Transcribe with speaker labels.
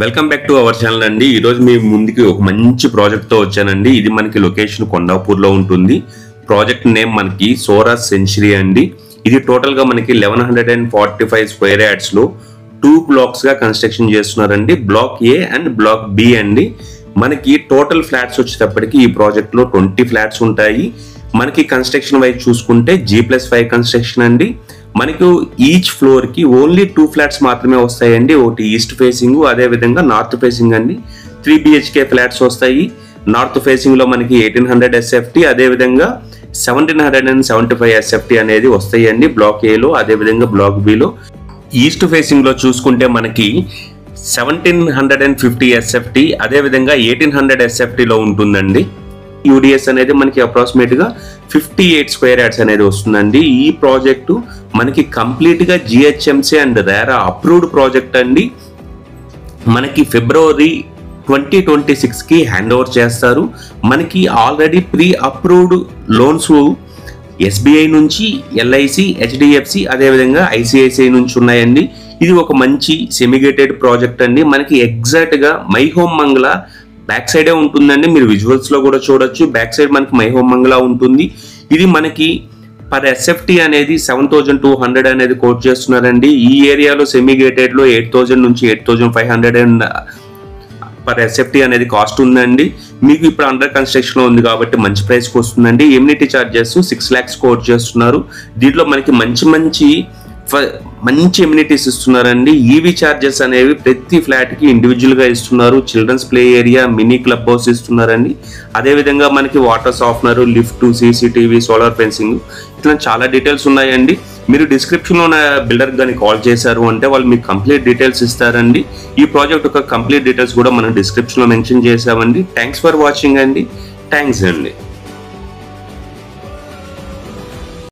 Speaker 1: Welcome back to our channel అండి. ఈ రోజు మీ ముందుకి ఒక మంచి ప్రాజెక్ట్ తో వచ్చానండి. ఇది మనకి లొకేషన్ కొండాపూర్ లో ఉంటుంది. ప్రాజెక్ట్ నేమ్ మనకి సోరా సెంచరీ అండి. ఇది టోటల్ గా మనకి 1145 స్క్వేర్ యార్డ్స్ లో 2 బ్లాక్స్ గా కన్స్ట్రక్షన్ చేస్తున్నారండి. Block A and block B అండి. మనకి టోటల్ ఫ్లాట్స్ వచ్చేటప్పటికి ఈ ప్రాజెక్ట్ లో 20 ఫ్లాట్స్ ఉంటాయి. మనకి కన్స్ట్రక్షన్ వైజ్ చూసుకుంటే G+5 కన్స్ట్రక్షన్ అండి. మనకు ఈచ్ ఫ్లోర్ కి ఓన్లీ 2 ఫ్లాట్స్ మాత్రమే వస్తాయండి. ఒకటి ఈస్ట్ ఫేసింగ్, అదే విధంగా నార్త్ ఫేసింగ్ అండి. 3 BHK ఫ్లాట్స్ వస్తాయి. నార్త్ ఫేసింగ్ లో మనకి 1800 SFT, అదే విధంగా 1775 SFT అనేది వస్తాయండి బ్లాక్ ఏ లో, అదే విధంగా బ్లాక్ బి లో. ఈస్ట్ ఫేసింగ్ లో చూసుకుంటే మనకి 1750 SFT, అదే విధంగా 1800 SFT లో ఉంటుందండి. UDS అనేది మనకి అప్రాక్సిమేట్ గా 58 స్క్వేర్ యార్డ్స్ అనేది వస్తుందండి. ఈ ప్రాజెక్టు మనకి కంప్లీట్ గా GHMC and RERA approved project అండి. మనకి ఫిబ్రవరి 2026 కి హ్యాండ్ ఓవర్ చేస్తారు. మనకి already pre approved loans SBI నుంచి, LIC, HDFC, అదేవిధంగా ICICI నుంచి ఉన్నాయండి. ఇది ఒక మంచి సెమిగేటెడ్ ప్రాజెక్ట్ అండి. మనకి ఎగ్జాక్ట్ గా మై హోమ్ మంగళ బ్యాక్ సైడే ఉంటుందండి. మీరు విజువల్స్ లో కూడా చూడొచ్చు. బ్యాక్ సైడ్ మనకి మై హోమ్ మంగళ ఉంటుంది. ఇది మనకి పర్ SFT అనేది 7200 అనేది కోట్ చేస్తున్నారండి. ఈ ఏరియాలో సెమిగేటెడ్ లో 8000 నుంచి 8500 పర్ SFT అనేది కాస్ట్ ఉందండి. మీకు ఇప్పుడు అండర్ కన్స్ట్రక్షన్ లో ఉంది కాబట్టి మంచి ప్రైస్కి వస్తుందండి. ఎమ్యూనిటీ చార్జెస్ 6 lakhs కోట్ చేస్తున్నారు. దీంట్లో మనకి మంచి ఎమ్యూనిటీస్ ఇస్తున్నారండి. ఈవీ చార్జెస్ అనేవి ప్రతి ఫ్లాట్ కి ఇండివిజువల్ గా ఇస్తున్నారు. Childrens play area, mini club house ఇస్తున్నారండి. అదే విధంగా మనకి water softener, lift, CCTV, solar fencing, ఇట్లా చాలా డీటెయిల్స్ ఉన్నాయండి. మీరు డిస్క్రిప్షన్ లో ఉన్న బిల్డర్ కానీ కాల్ చేశారు అంటే వాళ్ళు మీకు కంప్లీట్ డీటెయిల్స్ ఇస్తారండి. ఈ ప్రాజెక్ట్ యొక్క కంప్లీట్ డీటెయిల్స్ కూడా మనం డిస్క్రిప్షన్ లో మెన్షన్ చేసామండి. థ్యాంక్స్ ఫర్ వాచింగ్ అండి. థ్యాంక్స్ అండి.